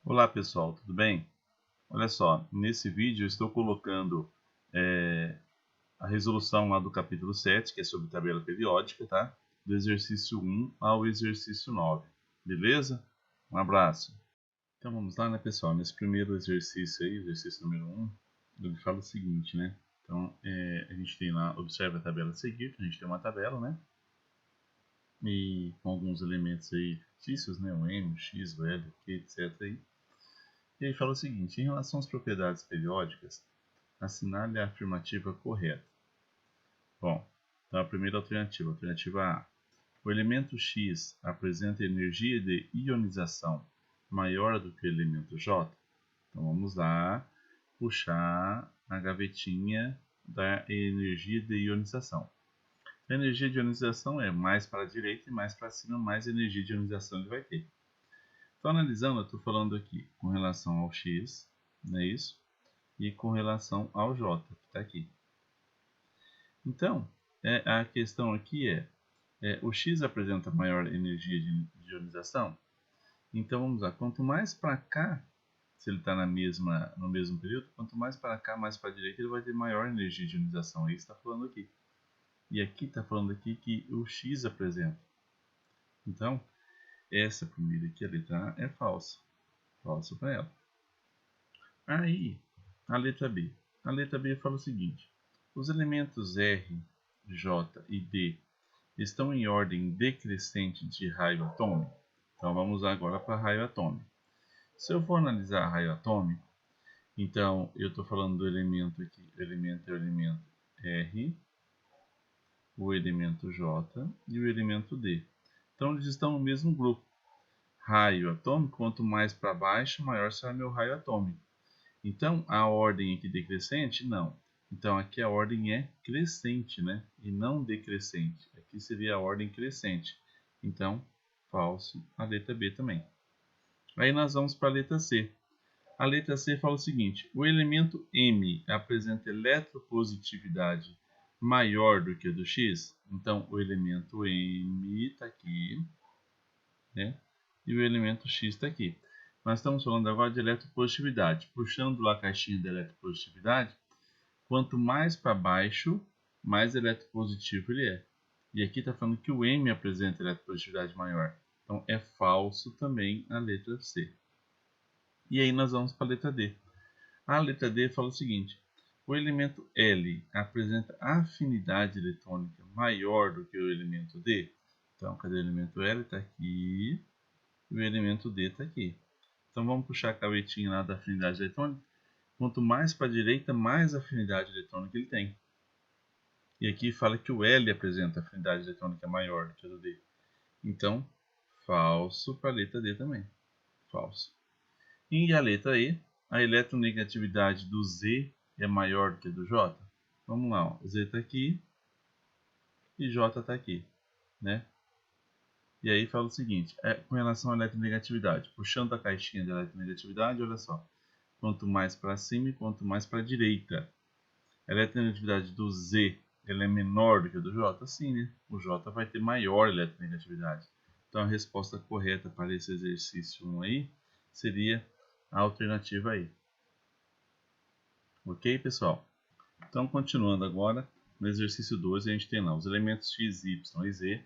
Olá pessoal, tudo bem? Olha só, nesse vídeo eu estou colocando a resolução lá do capítulo 7, que é sobre tabela periódica, tá? Do exercício 1 ao exercício 9, beleza? Um abraço. Então vamos lá, né pessoal? Nesse primeiro exercício aí, exercício número 1, ele fala o seguinte, né? Então a gente tem lá, observa a tabela a seguir, que a gente tem uma tabela, né? E com alguns elementos aí fictícios, né? O M, o X, o L, o Q, etc. aí. E aí fala o seguinte: em relação às propriedades periódicas, assinale a afirmativa correta. Bom, então a primeira alternativa A. O elemento X apresenta energia de ionização maior do que o elemento J? Então vamos lá puxar a gavetinha da energia de ionização. A energia de ionização é mais para a direita e mais para cima, mais energia de ionização ele vai ter. Então, analisando, eu estou falando aqui com relação ao X, não é isso? E com relação ao J, que está aqui. Então, a questão aqui o X apresenta maior energia de ionização? Então, vamos lá, quanto mais para cá, se ele está no mesmo período, quanto mais para cá, mais para a direita, ele vai ter maior energia de ionização. É isso que está falando aqui. E aqui está falando aqui que o X apresenta. Então, essa primeira aqui, a letra A, é falsa. Falsa para ela. Aí, a letra B. A letra B fala o seguinte: os elementos R, J e D estão em ordem decrescente de raio atômico. Então vamos agora para raio atômico. Se eu for analisar raio atômico, então eu estou falando do elemento aqui. O elemento é o elemento R, o elemento J e o elemento D. Então eles estão no mesmo grupo. Raio atômico, quanto mais para baixo, maior será meu raio atômico. Então, a ordem aqui decrescente, não. Então, aqui a ordem é crescente, né? E não decrescente. Aqui seria a ordem crescente. Então, falso a letra B também. Aí nós vamos para a letra C. A letra C fala o seguinte: o elemento M apresenta eletropositividade maior do que a do X. Então, o elemento M está aqui, né? E o elemento X está aqui. Nós estamos falando agora de eletropositividade. Puxando lá a caixinha da eletropositividade, quanto mais para baixo, mais eletropositivo ele é. E aqui está falando que o M apresenta eletropositividade maior. Então é falso também a letra C. E aí nós vamos para a letra D. A letra D fala o seguinte: o elemento L apresenta afinidade eletrônica maior do que o elemento D. Então, cadê o elemento L? Está aqui. E o elemento D está aqui. Então vamos puxar a cavetinha lá da afinidade eletrônica. Quanto mais para a direita, mais afinidade eletrônica ele tem. E aqui fala que o L apresenta afinidade eletrônica maior do que a do D. Então, falso para a letra D também. Falso. E a letra E, a eletronegatividade do Z é maior do que a do J? Vamos lá, ó. Z está aqui e J está aqui, né? E aí fala o seguinte, com relação à eletronegatividade, puxando a caixinha da eletronegatividade, olha só. Quanto mais para cima e quanto mais para a direita. A eletronegatividade do Z ela é menor do que a do J? Sim, né? O J vai ter maior eletronegatividade. Então a resposta correta para esse exercício 1 aí seria a alternativa aí. Ok, pessoal? Então, continuando agora, no exercício 2 a gente tem lá os elementos x, y e z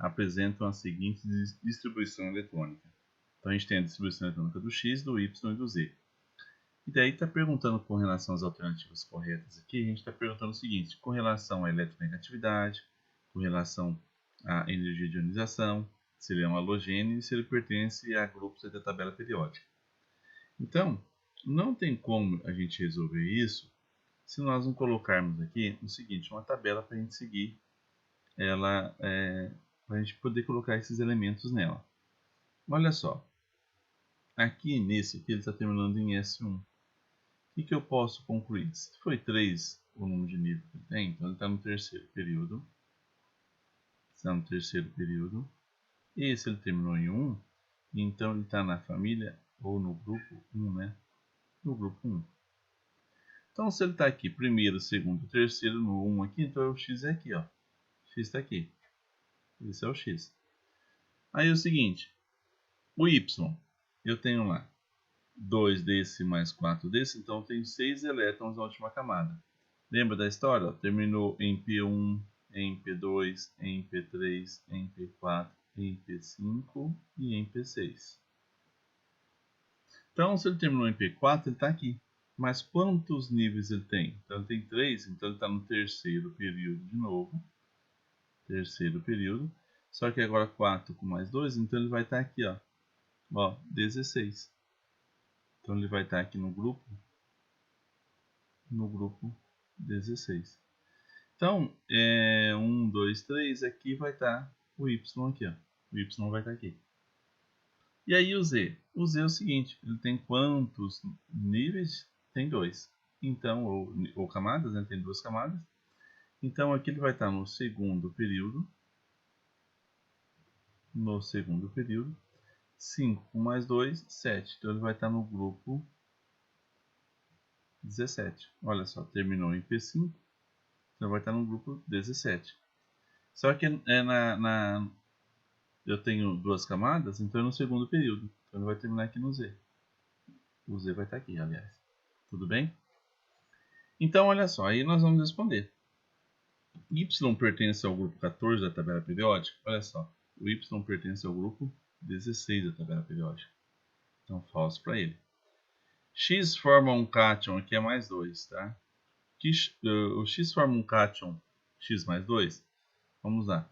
apresentam a seguinte distribuição eletrônica. Então a gente tem a distribuição eletrônica do x, do y e do z. E daí está perguntando com relação às alternativas corretas aqui, a gente está perguntando o seguinte: com relação à eletronegatividade, com relação à energia de ionização, se ele é um halogênio e se ele pertence a grupos da tabela periódica. Então, não tem como a gente resolver isso se nós não colocarmos aqui o seguinte, uma tabela para a gente seguir, para a gente poder colocar esses elementos nela. Olha só, aqui nesse aqui ele está terminando em S1. O que eu posso concluir? Se foi 3 o número de nível que ele tem, então ele está no terceiro período. Está no terceiro período. E se ele terminou em 1, então ele está na família ou no grupo 1, né? No grupo 1. Então se ele está aqui, primeiro, segundo, terceiro, no 1 aqui, então o x é aqui, ó. X está aqui. Esse é o x. Aí é o seguinte, o y, eu tenho lá 2 desse mais 4 desse, então eu tenho 6 elétrons na última camada. Lembra da história? Terminou em P1, em P2, em P3, em P4, em P5 e em P6. Então, se ele terminou em P4, ele está aqui. Mas quantos níveis ele tem? Então, ele tem 3, então ele está no terceiro período de novo. Terceiro período. Só que agora 4 com mais 2, então ele vai estar aqui, ó, 16. Então, ele vai estar aqui no grupo 16. Então, 1, 2, 3, aqui vai estar o Y aqui, ó. O Y vai estar aqui. E aí o Z? O Z é o seguinte, ele tem quantos níveis? Tem 2. Então, ou camadas, né? Tem 2 camadas. Então, aqui ele vai estar no segundo período. No segundo período. 5 com mais 2, 7. Então, ele vai estar no grupo 17. Olha só, terminou em P5. Então, vai estar no grupo 17. Só que eu tenho 2 camadas, então é no segundo período. Então, ele vai terminar aqui no Z. O Z vai estar aqui, aliás. Tudo bem? Então, olha só, aí nós vamos responder. Y pertence ao grupo 14 da tabela periódica? Olha só, o Y pertence ao grupo 16 da tabela periódica. Então, falso para ele. X forma um cátion, aqui é mais 2, tá? O X forma um cátion X mais 2. Vamos lá.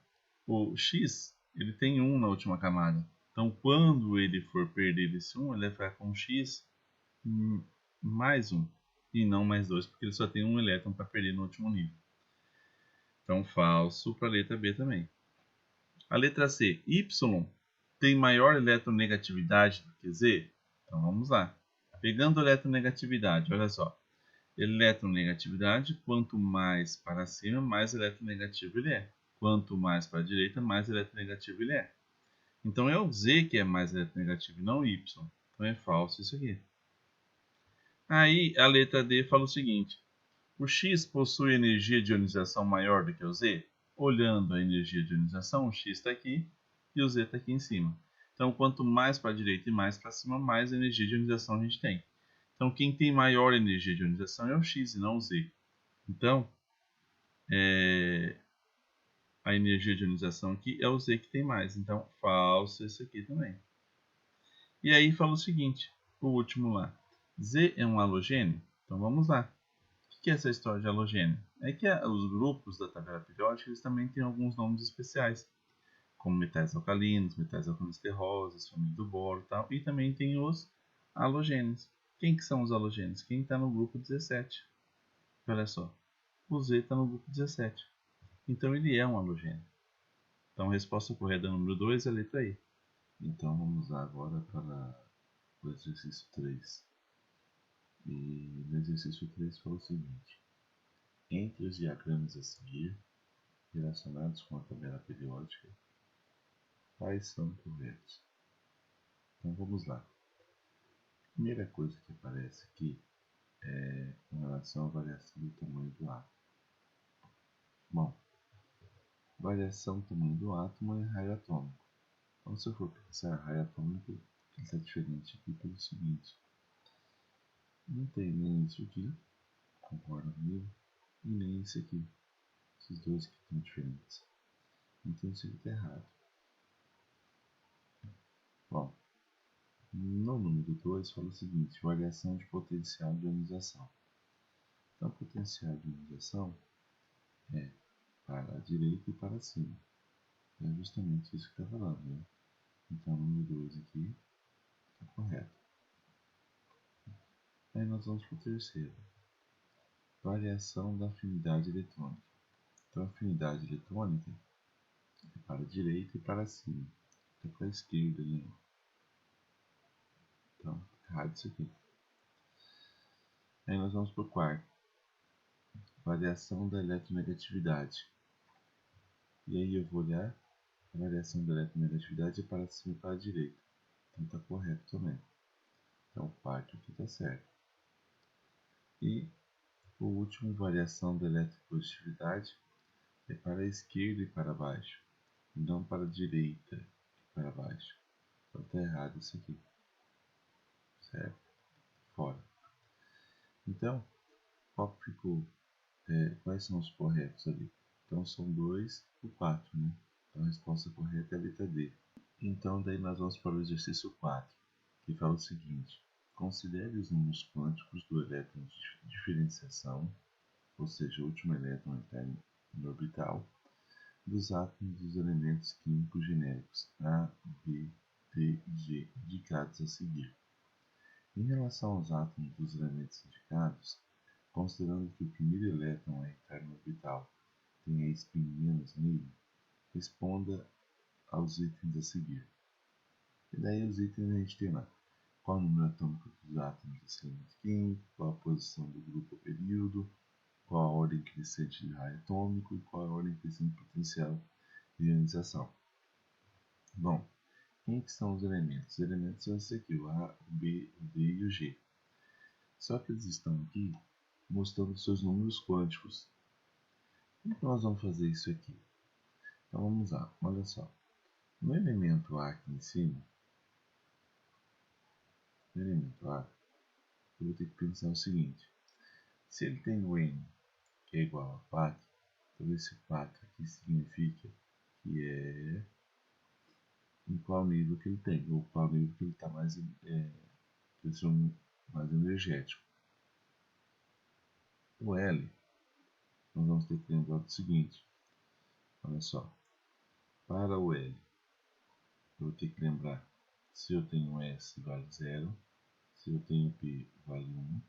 O X, ele tem 1 na última camada. Então, quando ele for perder esse 1, ele vai ficar com X mais 1 e não mais 2, porque ele só tem um elétron para perder no último nível. Então, falso para a letra B também. A letra C, Y tem maior eletronegatividade do que Z? Então, vamos lá. Pegando a eletronegatividade, olha só. Eletronegatividade, quanto mais para cima, mais eletronegativo ele é. Quanto mais para a direita, mais eletronegativo ele é. Então, é o Z que é mais eletronegativo, não o Y. Então, é falso isso aqui. Aí, a letra D fala o seguinte. O X possui energia de ionização maior do que o Z? Olhando a energia de ionização, o X está aqui e o Z está aqui em cima. Então, quanto mais para a direita e mais para cima, mais energia de ionização a gente tem. Então, quem tem maior energia de ionização é o X e não o Z. Então, a energia de ionização aqui é o Z que tem mais. Então, falso esse aqui também. E aí fala o seguinte, o último lá. Z é um halogênio? Então, vamos lá. O que é essa história de halogênio? É que os grupos da tabela periódica eles também têm alguns nomes especiais, como metais alcalinos terrosos, família do boro e tal, e também tem os halogênios. Quem que são os halogênios? Quem está no grupo 17. Olha só, o Z está no grupo 17. Então ele é um halogênio. Então a resposta correta número 2 é a letra E. Então vamos lá agora para o exercício 3. E no exercício 3 fala o seguinte. Entre os diagramas a seguir, relacionados com a tabela periódica, quais são corretos? Então vamos lá. A primeira coisa que aparece aqui é com relação à variação do tamanho do átomo. Bom, variação do tamanho do átomo é raio atômico. Então se eu for pensar raio atômico, ele está diferente aqui pelo seguinte. Não tem nem isso aqui, concorda comigo? E nem esse aqui. Esses dois aqui estão diferentes. Então isso aqui está errado. Bom, no número 2 fala o seguinte, variação de potencial de ionização. Então, potencial de ionização é para a direita e para cima. É justamente isso que está falando, né? Então, o número 2 aqui está correto. Aí nós vamos para o terceiro. Variação da afinidade eletrônica. Então, a afinidade eletrônica é para a direita e para cima. Está para a esquerda ali. Então, errado isso aqui. Aí nós vamos para o quarto. Variação da eletronegatividade. E aí eu vou olhar, a variação da eletronegatividade é para cima e para a direita. Então está correto também. Então o quarto aqui está certo. E o último, variação da eletropositividade é para a esquerda e para baixo. Não para a direita e para baixo. Então está errado isso aqui. Certo? Então, qual que ficou? Quais são os corretos ali? Então são 2 e 4, né? Então a resposta correta é a letra D. Então daí nós vamos para o exercício 4, que fala o seguinte: considere os números quânticos do elétron de diferenciação, ou seja, o último elétron está em orbital, dos átomos dos elementos químicos genéricos A, B, D e G indicados a seguir. Em relação aos átomos dos elementos indicados, considerando que o primeiro elétron a entrar no orbital tem a spin -1000, responda aos itens a seguir. E daí os itens a gente tem lá: qual o número atômico dos átomos desse elemento químico, qual a posição do grupo ou período, qual a ordem crescente de raio atômico e qual a ordem crescente potencial de ionização. Bom, quem que são os elementos? Os elementos são esses aqui, o A, o B, o D e o G. Só que eles estão aqui mostrando seus números quânticos. Como que nós vamos fazer isso aqui? Então vamos lá, olha só. No elemento A aqui em cima, no elemento A, eu vou ter que pensar o seguinte: se ele tem o N, que é igual a 4, então esse 4 aqui significa que é em qual nível que ele tem, ou qual nível que ele está mais, mais energético. O L, nós vamos ter que lembrar do seguinte: olha só, para o L, eu vou ter que lembrar se eu tenho S vale 0, se eu tenho P vale 1,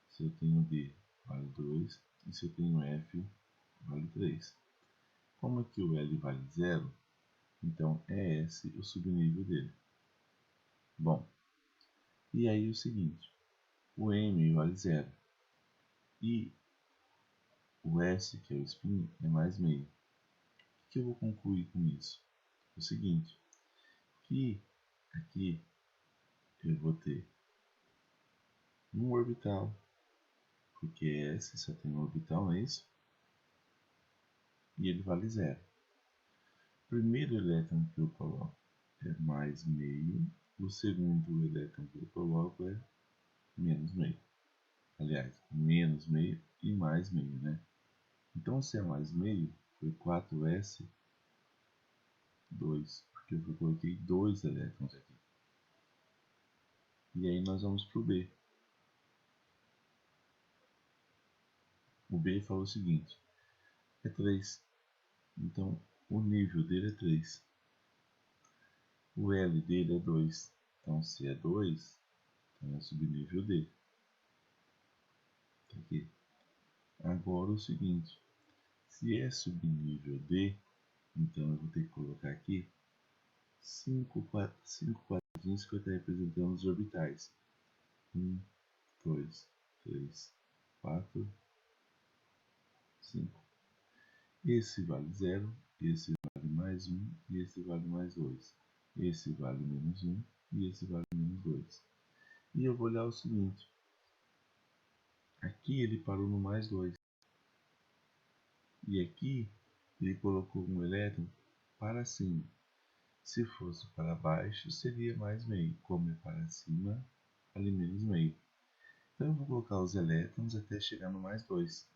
se eu tenho D vale 2 e se eu tenho F vale 3. Como aqui o L vale 0, então é S o subnível dele. Bom, e aí o seguinte: o M vale 0 e o S, que é o spin, é mais meio. O que eu vou concluir com isso? O seguinte, que aqui eu vou ter um orbital, porque S só tem um orbital, não é isso? E ele vale 0. O primeiro elétron que eu coloco é mais meio, o segundo elétron que eu coloco é menos meio. Aliás, menos meio e mais meio, né? Então, se é mais meio, foi 4s2, porque eu coloquei 2 elétrons aqui. E aí nós vamos para o B. O B fala o seguinte: é 3. Então, o nível dele é 3. O L dele é 2. Então, se é 2, então é subnível D. Aqui. Agora o seguinte: se é subnível D, então eu vou ter que colocar aqui 5 quadradinhos que eu estou representando os orbitais. 1, 2, 3, 4, 5. Esse vale 0, esse vale mais 1 e esse vale mais 2. Esse vale menos 1 e esse vale menos 2. E eu vou olhar o seguinte: aqui ele parou no mais 2. E aqui ele colocou um elétron para cima. Se fosse para baixo, seria mais meio. Como é para cima, ali menos meio. Então eu vou colocar os elétrons até chegar no mais 2.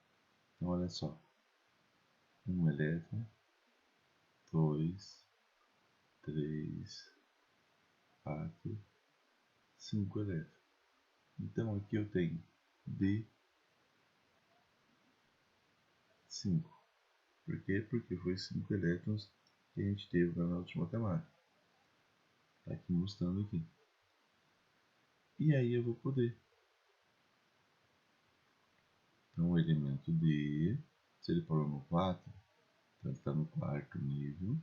Então olha só: um elétron, 2, 3, 4, 5 elétrons. Então aqui eu tenho D5. Por quê? Porque foi 5 elétrons que a gente teve na última camada. Está aqui mostrando aqui. E aí eu vou poder. Então o elemento D, se ele parou no 4, então ele está no quarto nível.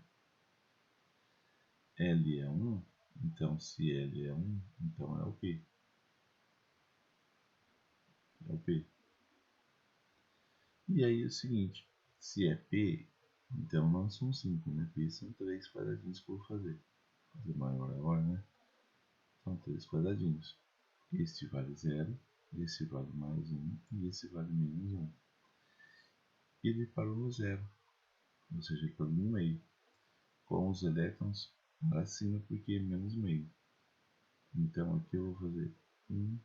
L é 1, então se L é 1, então é o P. É o P. E aí é o seguinte: se é P, então não são 5, né? P são 3 quadradinhos que eu vou fazer. Fazer maior agora, né? São 3 quadradinhos. Este vale 0, esse vale mais 1 e esse vale menos 1. E ele parou no 0, ou seja, ele parou no meio, com os elétrons para cima porque é menos meio. Então aqui eu vou fazer 1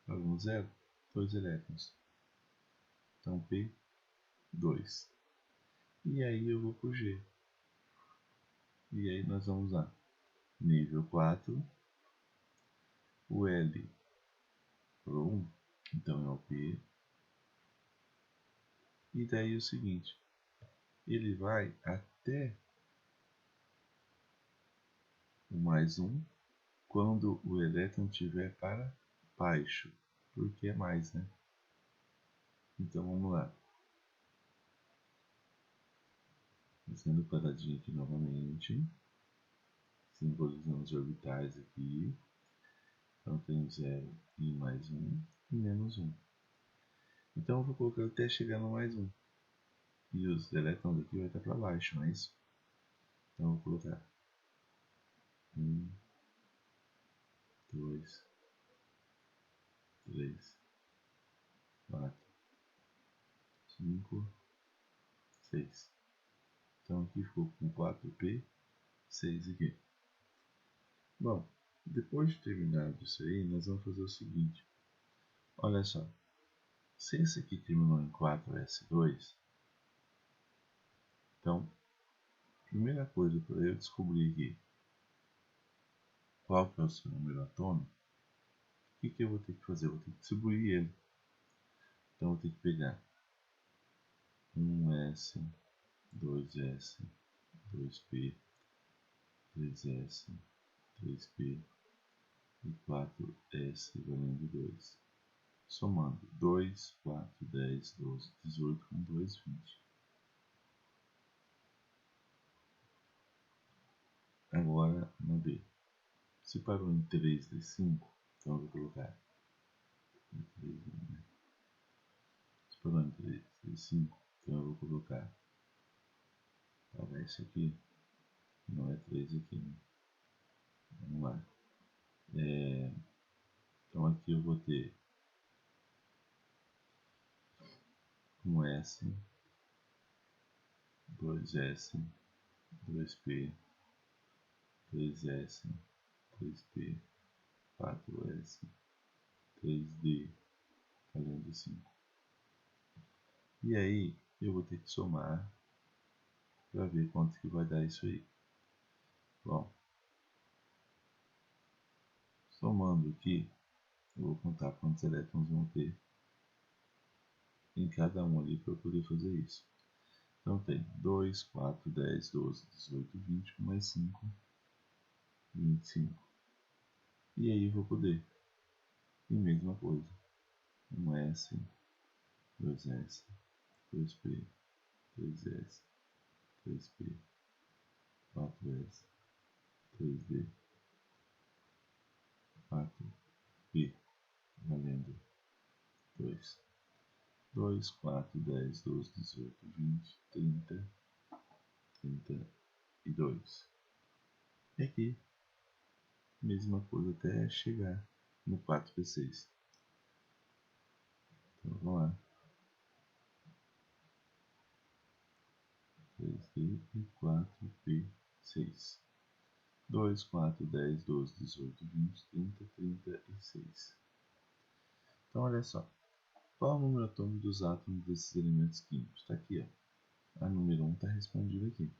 parou elétron 0, 2 elétrons. Então P, 2. E aí eu vou para o G. E aí nós vamos lá. Nível 4. O L para 1. Então é o P. E daí o seguinte. Ele vai até o mais 1 quando o elétron estiver para baixo. Porque é mais, né? Então vamos lá. Fazendo o quadradinho aqui novamente. Simbolizando os orbitais aqui. Então tem 0 e mais 1 e menos 1. Então eu vou colocar até chegar no mais 1. E os elétrons aqui vai estar para baixo, não é isso? Então eu vou colocar 1, 2, 3, 4, 5, 6. Então aqui ficou com 4P, 6 aqui. Bom, depois de terminado isso aí, nós vamos fazer o seguinte. Olha só. Se esse aqui terminou em 4S2, então, primeira coisa para eu descobrir aqui qual que é o seu número atômico, o que eu vou ter que fazer? Eu vou ter que distribuir ele. Então eu vou ter que pegar 1S, 2S, 2P, 3S, 3P e 4S valendo 2. Somando 2, 4, 10, 12, 18 com 2, 20. Agora na B. Se parou em 3D5, então eu vou colocar 3, né? Se parou em 3D5, então eu vou colocar. Esse aqui não é 3 aqui, né? Vamos lá. Então aqui eu vou ter um S, 2S, 2P, 3S, 3P, 4S, 3D, valendo 5. E aí eu vou ter que somar para ver quanto que vai dar isso aí. Bom, somando aqui, eu vou contar quantos elétrons vão ter em cada um ali para eu poder fazer isso. Então tem 2, 4, 10, 12, 18, 20, mais 5, 25. E aí eu vou poder. E mesma coisa. 1S, 2S, 2P, 3S, 3P, 4S, 3D, 4P, valendo 2. 2, 4, 10, 12, 18, 20, 30, 32. E aqui, mesma coisa até chegar no 4P6. Então vamos lá. 3D e 4P6. 2, 4, 10, 12, 18, 20, 30, 36. Então olha só. Qual é o número atômico dos átomos desses elementos químicos? Está aqui, ó. A número 1 está respondido aqui.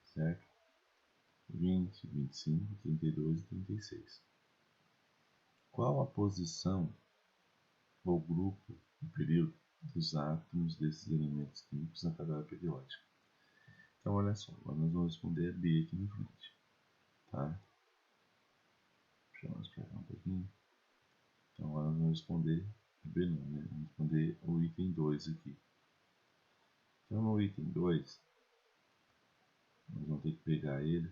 Certo? 20, 25, 32 e 36. Qual a posição ou grupo, o período dos átomos desses elementos químicos na tabela periódica? Então olha só, agora nós vamos responder a B aqui na frente. Tá? Deixa eu mostrar um pouquinho. Então agora nós vamos responder a B não, né? Vamos responder o item 2 aqui. Então no item 2, nós vamos ter que pegar ele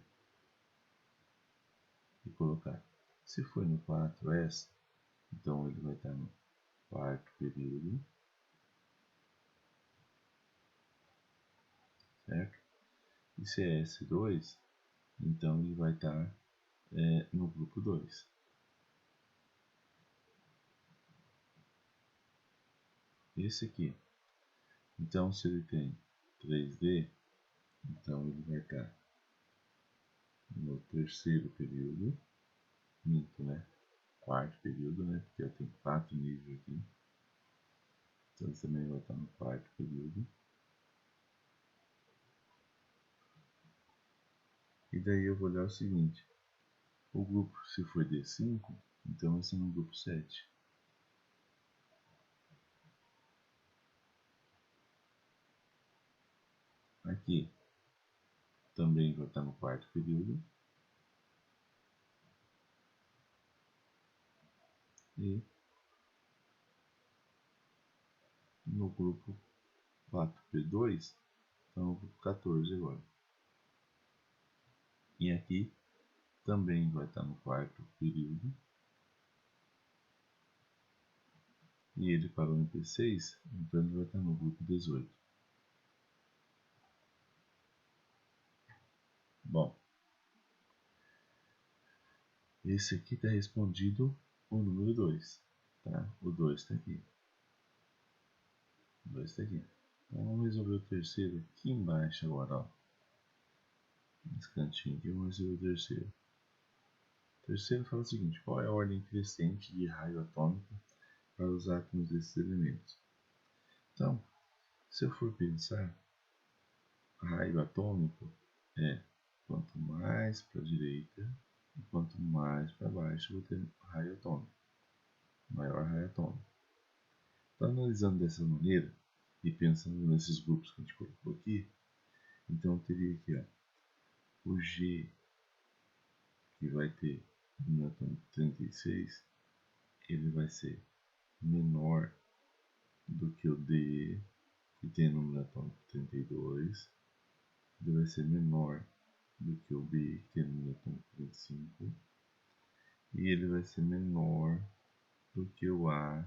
e colocar. Se for no 4S, então ele vai estar no quarto período, certo? E se é S2, então ele vai estar no grupo 2. Esse aqui, então se ele tem 3D, então ele vai estar no terceiro período, minto, né? quarto período, né? Porque eu tenho 4 níveis aqui. Então esse também vai estar no quarto período. E daí eu vou olhar o seguinte. O grupo, se for D5, então vai ser no grupo 7. Aqui também vai estar no quarto período. E no grupo 4P2, então no grupo 14 agora. E aqui também vai estar no quarto período. E ele parou em P6, então ele vai estar no grupo 18. Bom, esse aqui está respondido o número 2. Tá? O 2 está aqui. O 2 está aqui. Então vamos resolver o terceiro aqui embaixo agora. Ó. Nesse cantinho aqui, vamos resolver o terceiro. O terceiro fala o seguinte: qual é a ordem crescente de raio atômico para os átomos desses elementos? Então, se eu for pensar, raio atômico é quanto mais para a direita e quanto mais para baixo eu vou ter raio atômico, maior raio atômico. Então, analisando dessa maneira e pensando nesses grupos que a gente colocou aqui, então eu teria aqui ó, o G, que vai ter número atômico 36, ele vai ser menor do que o D, que tem número atômico 32, ele vai ser menor do que o B, que tem número atômico 25, e ele vai ser menor do que o A,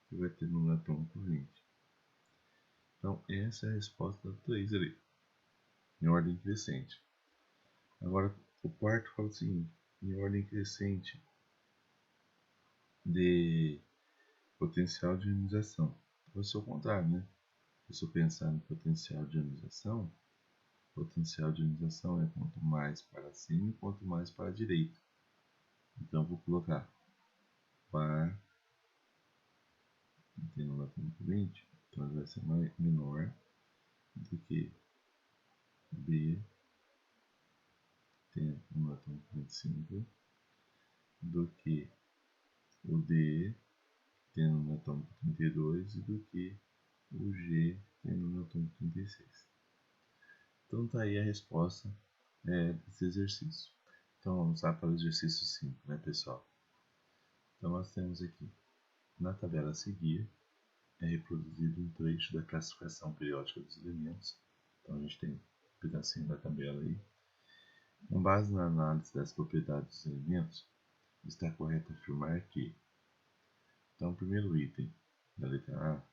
que vai ter número atômico 20. Então, essa é a resposta 3 ali, em ordem crescente. Agora, o quarto fala o seguinte: em ordem crescente de potencial de ionização. Vai ser o contrário, né? Se eu pensar no potencial de ionização é quanto mais para cima e quanto mais para a direita. Então, vou colocar par, tem número atômico 20, então ele vai ser menor do que B, tem número atômico 25, do que o D, tem número atômico 32, e do que o G, tem número atômico 36. Então tá aí a resposta desse exercício. Então vamos lá para o exercício 5, né, pessoal? Então nós temos aqui, na tabela a seguir, é reproduzido um trecho da classificação periódica dos elementos. Então a gente tem um pedacinho da tabela aí. Com base na análise das propriedades dos elementos, está correto afirmar que, então, o primeiro item da letra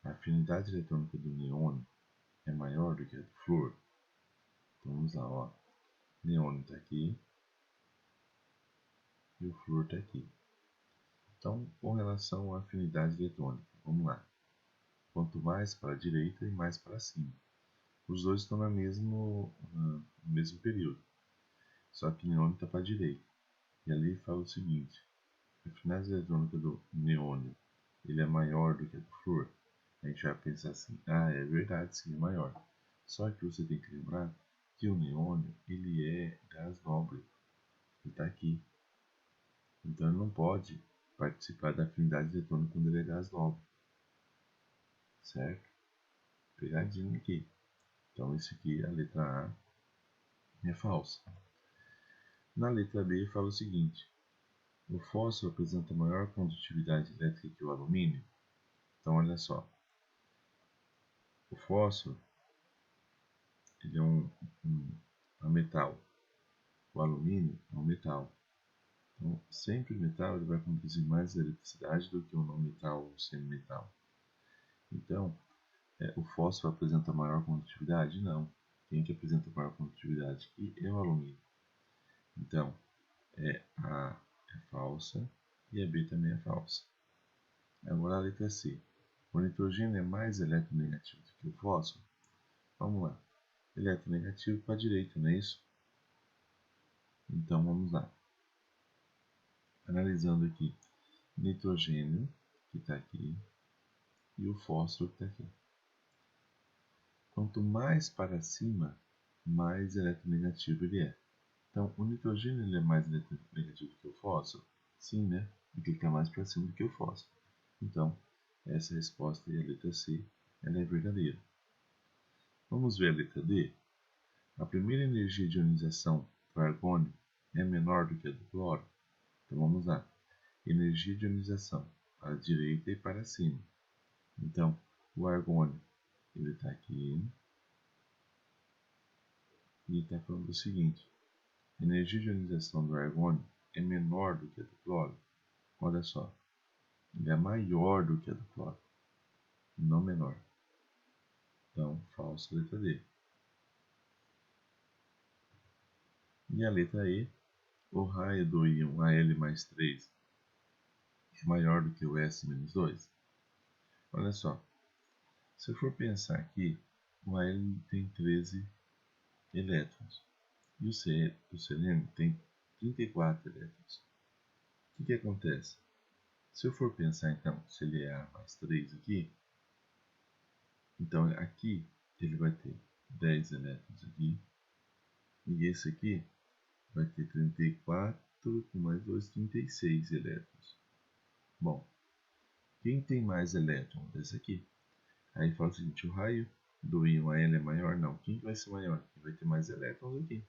A afinidade eletrônica do neônio é maior do que a do flúor. Então vamos lá, ó. O neônio está aqui e o flúor está aqui. Então, com relação à afinidade eletrônica, vamos lá. Quanto mais para a direita e mais para cima. Os dois estão no mesmo período, só que o neônio está para a direita. E ali fala o seguinte: a afinidade eletrônica do neônio ele é maior do que a do flúor. A gente vai pensar assim: ah, é verdade, sim, é maior. Só que você tem que lembrar que o neônio ele é gás nobre, ele está aqui. Então ele não pode participar da afinidade eletrônica quando ele é gás nobre, certo? Pegadinha aqui. Então isso aqui, a letra A, é falsa. Na letra B fala o seguinte: o fósforo apresenta maior condutividade elétrica que o alumínio. Então olha só, o fósforo ele é um metal, o alumínio é um metal. Então sempre o metal ele vai conduzir mais eletricidade do que o não metal ou o semimetal. Então o fósforo apresenta maior condutividade? Não. Quem que apresenta maior condutividade aqui é o alumínio. Então A é falsa e a B também é falsa. Agora a letra C. O nitrogênio é mais eletronegativo do que o fósforo? Vamos lá. Eletronegativo para a direita, não é isso? Então vamos lá. Analisando aqui, nitrogênio, que está aqui, e o fósforo, que está aqui. Quanto mais para cima, mais eletronegativo ele é. Então, o nitrogênio ele é mais eletronegativo que o fósforo? Sim, né? Porque ele está mais para cima do que o fósforo. Então, essa resposta aí, a letra C, ela é verdadeira. Vamos ver a letra D? A primeira energia de ionização do argônio é menor do que a do cloro? Então, vamos lá. Energia de ionização, para a direita e para cima. Então, o argônio, ele está aqui, e está falando o seguinte: a energia de ionização do argônio é menor do que a do cloro. Olha só, ele é maior do que a do cloro, não menor. Então, falso, letra D. E a letra E, o raio do íon Al+3 é maior do que o S-2. Olha só, se eu for pensar aqui, o Al tem 13 elétrons e o selênio tem 34 elétrons. O que acontece? Se eu for pensar então, se ele é A+3 aqui, então aqui ele vai ter 10 elétrons aqui, e esse aqui vai ter 34 com mais 2, 36 elétrons. Bom, quem tem mais elétrons? Esse aqui. Aí fala o seguinte, o raio do íon Al é maior? Não. Quem vai ser maior? Quem vai ter mais elétrons aqui.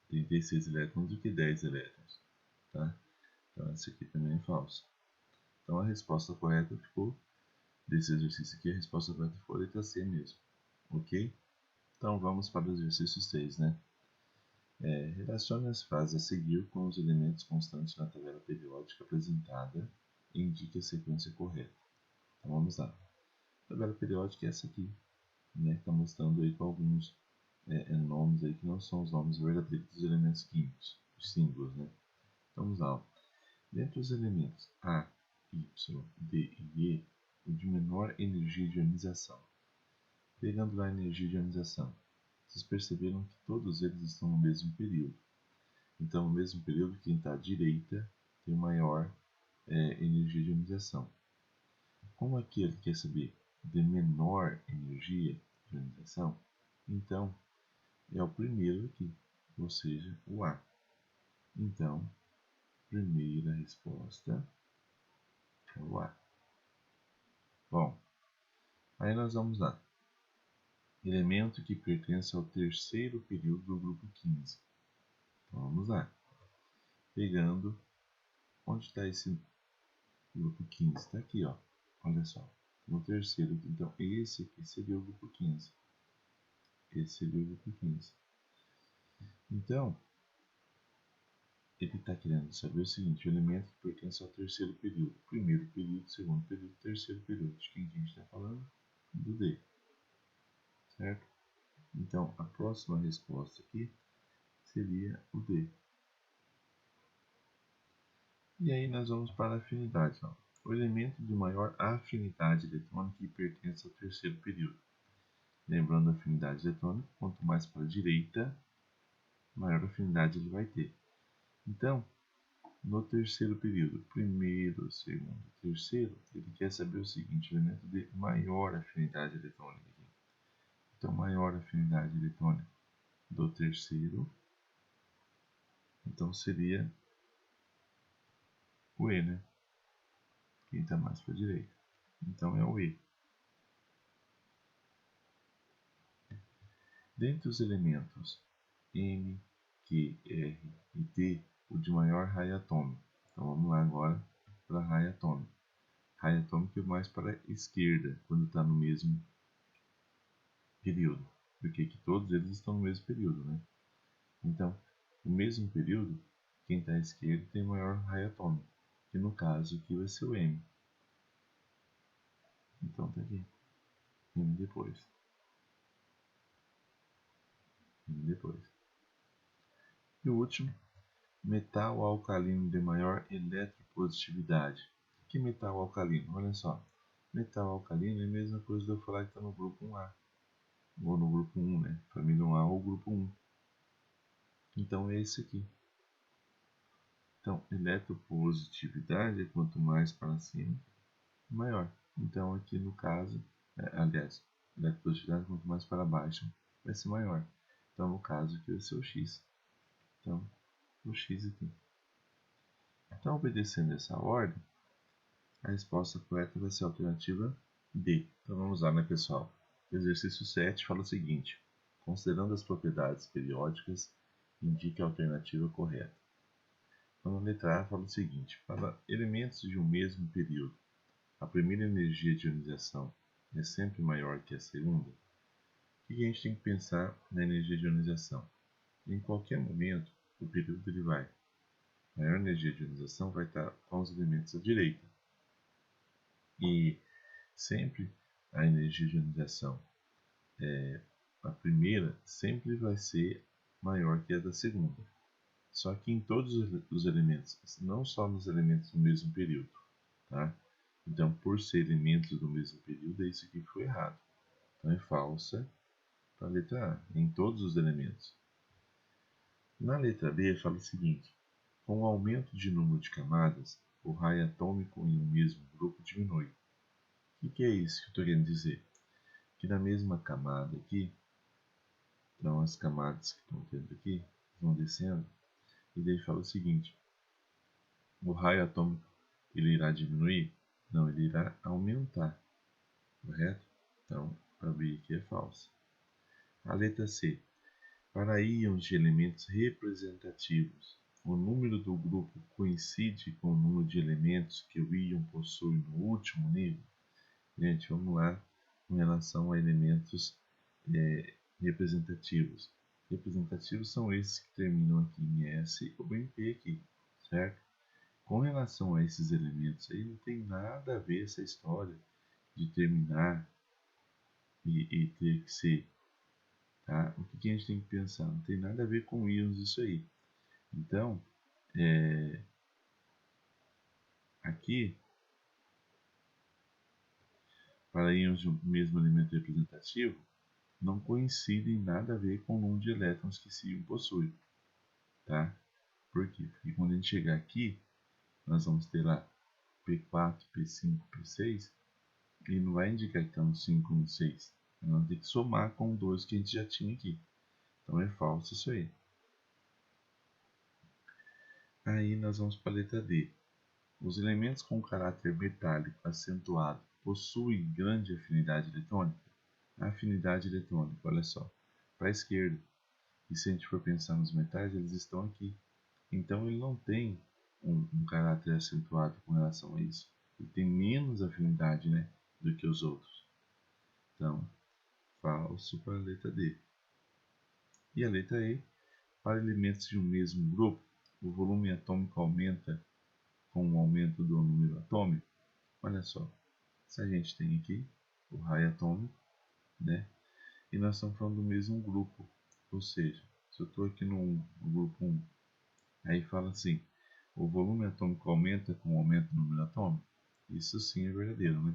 36 elétrons do que 10 elétrons. Tá? Então esse aqui também é falso. Então a resposta correta ficou, desse exercício aqui, a resposta correta ficou a letra C mesmo. Ok? Então vamos para o exercício 6, né? Relacione as frases a seguir com os elementos constantes na tabela periódica apresentada e indique a sequência correta. Então vamos lá. A tabela periódica é essa aqui, né? Está mostrando aí com alguns nomes aí que não são os nomes verdadeiros dos elementos químicos, os símbolos, né? Então vamos lá. Ó. Dentre os elementos A, Y, D e E, o de menor energia de ionização. Pegando lá a energia de ionização, vocês perceberam que todos eles estão no mesmo período. Então, no mesmo período, quem está à direita tem maior energia de ionização. Como aqui ele quer saber de menor energia de ionização, então é o primeiro aqui, ou seja, o A. Então, primeira resposta é o A. Bom, aí nós vamos lá. Elemento que pertence ao terceiro período do grupo 15. Então, vamos lá. Pegando, onde está esse grupo 15? Está aqui, ó. Olha só. No terceiro, então, esse aqui seria o grupo 15. Esse seria o grupo 15. Então, ele está querendo saber o seguinte: o elemento que pertence ao terceiro período. Primeiro período, segundo período, terceiro período. De quem a gente está falando? Do D. Certo? Então, a próxima resposta aqui seria o D. E aí nós vamos para a afinidade. Ó. O elemento de maior afinidade eletrônica que pertence ao terceiro período. Lembrando a afinidade eletrônica, quanto mais para a direita, maior afinidade ele vai ter. Então, no terceiro período, primeiro, segundo, terceiro, ele quer saber o seguinte, o elemento de maior afinidade eletrônica. Então, maior afinidade eletrônica do terceiro, então seria o E, né? Quem está mais para a direita. Então, é o E. Dentre os elementos M, Q, R e T, o de maior raio atômico. Então, vamos lá agora para raio atômico. Raio atômico é mais para a esquerda, quando está no mesmo período, porque aqui todos eles estão no mesmo período, né? Então, no mesmo período, quem está à esquerda tem maior raio atômico, que no caso aqui vai ser o M. Então tá aqui, M depois. M depois. E o último, metal alcalino de maior eletropositividade. Que metal alcalino? Olha só, metal alcalino é a mesma coisa de eu falar que está no grupo 1A, ou no grupo 1, né? Família 1A ou grupo 1. Então é esse aqui. Então, eletropositividade, quanto mais para cima, maior. Então, aqui no caso, aliás, eletropositividade, quanto mais para baixo, vai ser maior. Então, no caso, aqui vai ser o X. Então, o X aqui. Então, obedecendo essa ordem, a resposta correta vai ser a alternativa D. Então, vamos lá, né, pessoal? O exercício 7 fala o seguinte: considerando as propriedades periódicas, indique a alternativa correta. Então, na letra A fala o seguinte: para elementos de um mesmo período, a primeira energia de ionização é sempre maior que a segunda. O que a gente tem que pensar na energia de ionização? Em qualquer momento, o período ele vai. A maior energia de ionização vai estar com os elementos à direita. E sempre a energia de ionização, a primeira, sempre vai ser maior que a da segunda. Só que em todos os elementos, não só nos elementos do mesmo período. Tá? Então, por ser elementos do mesmo período, é isso aqui que foi errado. Então, é falsa para a letra A, em todos os elementos. Na letra B, fala o seguinte: com o aumento de número de camadas, o raio atômico em um mesmo grupo diminui. O que é isso que eu estou querendo dizer? Que na mesma camada aqui, então as camadas que estão dentro aqui, vão descendo, e daí fala o seguinte: o raio atômico ele irá diminuir? Não, ele irá aumentar, correto? Então, a B aqui é falsa. A letra C. Para íons de elementos representativos, o número do grupo coincide com o número de elementos que o íon possui no último nível? Gente, vamos lá com relação a elementos representativos. Representativos são esses que terminam aqui em S ou em P aqui, certo? Com relação a esses elementos aí, não tem nada a ver essa história de terminar e ter que ser. Tá? O que a gente tem que pensar? Não tem nada a ver com íons isso aí. Então, aqui, para íons do mesmo elemento representativo, não coincidem nada a ver com o número de elétrons que esse íon possui. Tá? Por quê? Porque quando a gente chegar aqui, nós vamos ter lá P4, P5, P6, e não vai indicar que está no 5 no 6. Nós vamos ter que somar com o 2 que a gente já tinha aqui. Então é falso isso aí. Aí nós vamos para a letra D. Os elementos com caráter metálico acentuado possuem grande afinidade eletrônica? A afinidade eletrônica, olha só, para a esquerda. E se a gente for pensar nos metais, eles estão aqui. Então ele não tem um caráter acentuado com relação a isso. Ele tem menos afinidade, né, do que os outros. Então, falso para a letra D. E a letra E, para elementos de um mesmo grupo, o volume atômico aumenta com o aumento do número atômico. Olha só, se a gente tem aqui o raio atômico, né, e nós estamos falando do mesmo grupo, ou seja, se eu estou aqui no grupo 1, aí fala assim, o volume atômico aumenta com o aumento do número atômico? Isso sim é verdadeiro, né?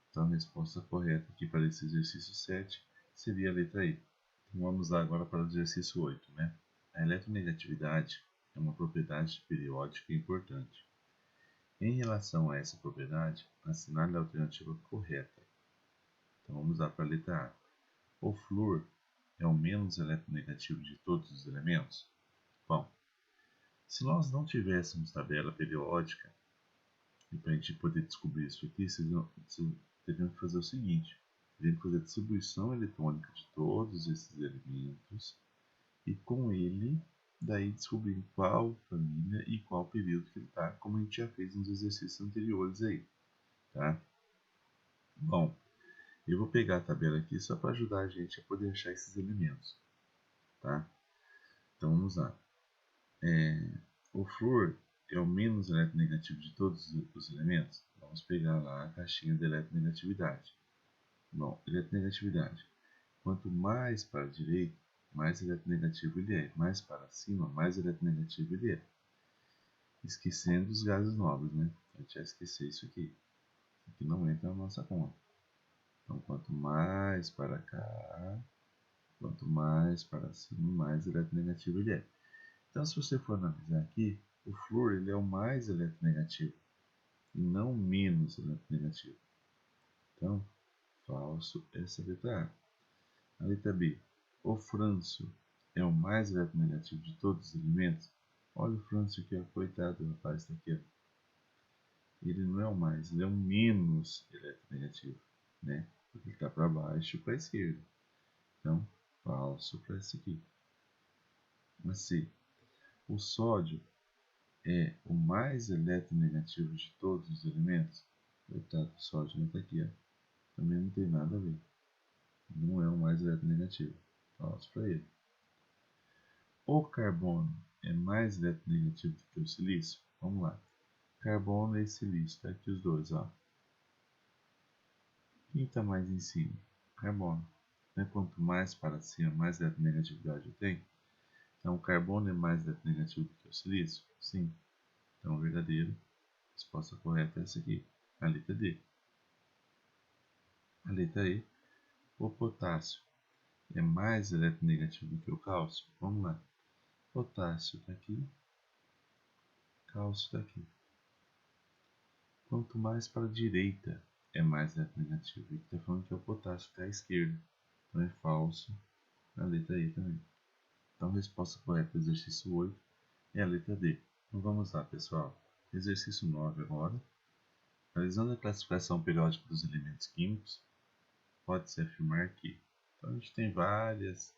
Então a resposta correta aqui para esse exercício 7 seria a letra E. Então vamos lá agora para o exercício 8, né? A eletronegatividade é uma propriedade periódica importante. Em relação a essa propriedade, assinale a alternativa correta. Então vamos lá para a letra A. O flúor é o menos eletronegativo de todos os elementos? Bom, se nós não tivéssemos tabela periódica, e para a gente poder descobrir isso aqui, vocês teriam que fazer o seguinte: teriam que fazer a distribuição eletrônica de todos esses elementos e com ele, daí descobrir em qual família e qual período que ele está, como a gente já fez nos exercícios anteriores aí, tá? Bom, eu vou pegar a tabela aqui só para ajudar a gente a poder achar esses elementos, tá? Então vamos lá. O flúor é o menos eletronegativo de todos os elementos? Vamos pegar lá a caixinha de eletronegatividade. Bom, eletronegatividade. Quanto mais para a direita, mais eletronegativo ele é. Mais para cima, mais eletronegativo ele é. Esquecendo os gases nobres, né? A gente vai esquecer isso aqui. Isso aqui não entra na nossa conta. Então, quanto mais para cá, quanto mais para cima, mais eletronegativo ele é. Então, se você for analisar aqui, O flúor ele é o mais eletronegativo e não o menos eletronegativo. Então, falso essa letra A. A letra B. O frâncio é o mais eletronegativo de todos os elementos. Olha o frâncio aqui, ó, coitado do rapaz, está aqui. Ó. Ele não é o mais, ele é o menos eletronegativo, né? Porque ele está para baixo e para a esquerda. Então, falso para esse aqui. A C. O sódio é o mais eletronegativo de todos os elementos. Coitado do sódio, não está aqui, ó. Também não tem nada a ver. Não é o mais eletronegativo. Falso para ele. O carbono é mais eletronegativo do que o silício? Vamos lá. Carbono e silício, tá aqui os dois, ó. Quem está mais em cima? Carbono. Né? Quanto mais para cima, mais eletronegatividade eu tenho. Então, o carbono é mais eletronegativo do que o silício? Sim. Então, verdadeiro. A resposta correta é essa aqui, a letra D. A letra E. O potássio é mais eletronegativo do que o cálcio? Vamos lá. Potássio está aqui, cálcio está aqui. Quanto mais para a direita é mais eletronegativo. Ele está falando que é o potássio que está à esquerda. Então é falso a letra E também. Então a resposta correta do exercício 8 é a letra D. Então vamos lá, pessoal. Exercício 9 agora. Analisando a classificação periódica dos elementos químicos, pode-se afirmar que. Então a gente tem várias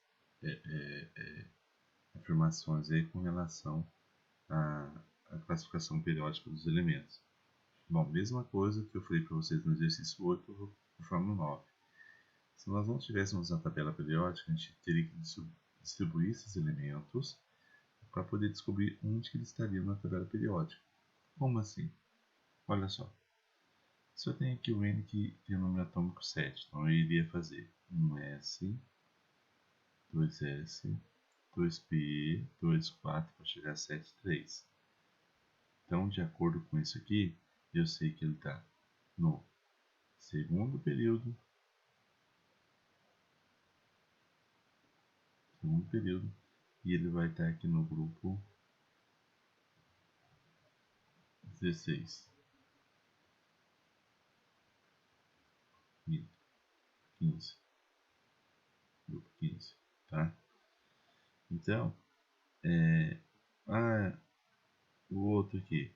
afirmações aí com relação à classificação periódica dos elementos. Bom, mesma coisa que eu falei para vocês no exercício 8, eu vou para no 9. Se nós não tivéssemos a tabela periódica, a gente teria que distribuir esses elementos para poder descobrir onde que eles estariam na tabela periódica. Como assim? Olha só. Se eu tenho aqui o N que tem o número atômico 7, então eu iria fazer 1S, 2S, 2P, 2, 4 para chegar a 7, 3. Então, de acordo com isso aqui, eu sei que ele está no segundo período, e ele vai estar aqui no grupo 16, 15, grupo 15, tá? Então, o outro aqui,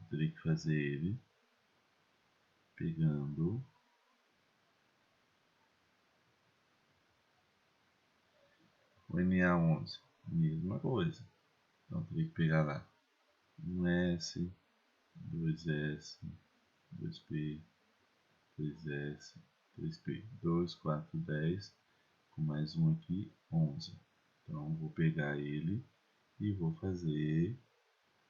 eu teria que fazer ele pegando o Na11, mesma coisa. Então, teria que pegar lá 1S, 2S, 2P, 3S, 3P, 2, 4, 10, com mais um aqui, 11. Então, vou pegar ele e vou fazer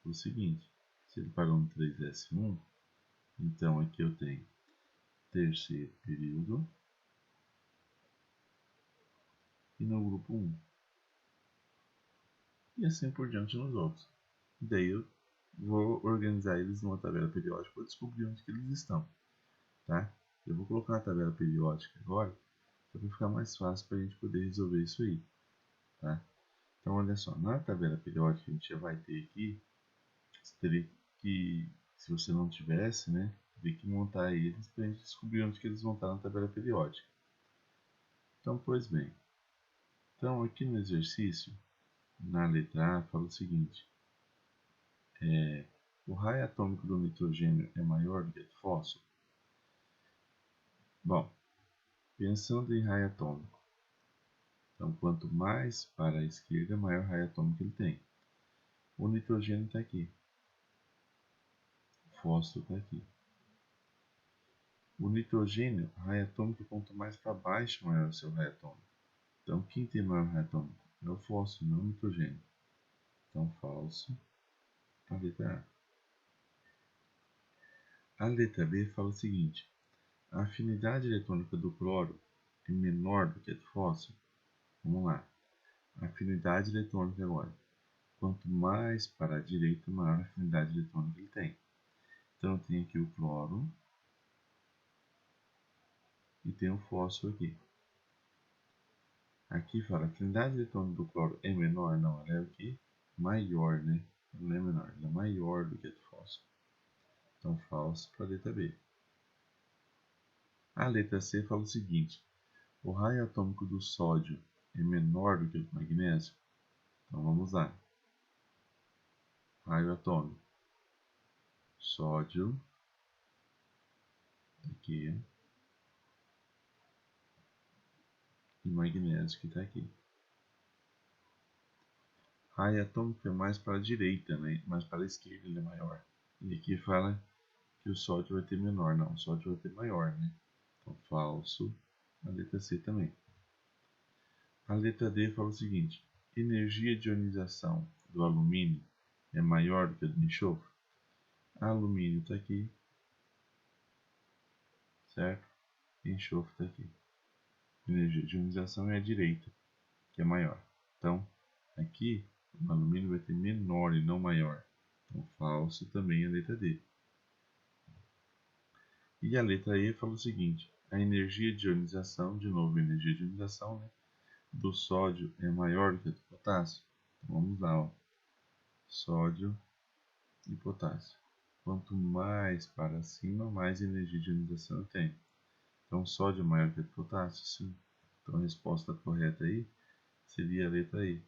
o seguinte. Se ele parou no 3S1, então aqui eu tenho terceiro período e no grupo 1. E assim por diante nos outros. Daí eu vou organizar eles numa tabela periódica para descobrir onde que eles estão. Tá? Eu vou colocar na tabela periódica agora para ficar mais fácil para a gente poder resolver isso aí. Tá? Então olha só, na tabela periódica a gente já vai ter aqui, você teria que, se você não tivesse, né, teria que montar eles para a gente descobrir onde que eles vão estar na tabela periódica. Então, pois bem, então aqui no exercício, na letra A, fala o seguinte, o raio atômico do nitrogênio é maior do que o do fósforo? Bom, pensando em raio atômico, então quanto mais para a esquerda, maior raio atômico ele tem. O nitrogênio está aqui, o fósforo está aqui. O nitrogênio, raio atômico, quanto mais para baixo, maior é o seu raio atômico. Então, quem tem maior raio atômico? É o fósforo, não o nitrogênio. Então, falso. A letra A. A letra B fala o seguinte. A afinidade eletrônica do cloro é menor do que a do fósforo. Vamos lá. A afinidade eletrônica agora. Quanto mais para a direita, maior a afinidade eletrônica ele tem. Então, eu tenho aqui o cloro e tenho o fósforo aqui. Aqui fala, a afinidade eletrônica do cloro é menor? Não, ela é o que? Maior, né? Ele é menor, ele é maior do que a do fósforo. Então, falso para a letra B. A letra C fala o seguinte: o raio atômico do sódio é menor do que o do magnésio? Então, vamos lá. Raio atômico. Sódio. Aqui. E magnésio que está aqui. Raio atômico é mais para a direita, né? Mais para a esquerda ele é maior. E aqui fala que o sódio vai ter menor. Não, o sódio vai ter maior, né? Então, falso. A letra C também. A letra D fala o seguinte: energia de ionização do alumínio é maior do que a do enxofre? Alumínio está aqui, certo? Enxofre está aqui. Energia de ionização é a direita, que é maior. Então, aqui o alumínio vai ter menor e não maior. Então, falso também a letra D. E a letra E fala o seguinte: a energia de ionização, de novo, energia de ionização, né, do sódio é maior do que a do potássio? Então, vamos lá, ó. Sódio e potássio. Quanto mais para cima, mais energia de ionização eu tenho. Então, sódio é maior que o potássio? Sim. Então, a resposta correta aí seria a letra E.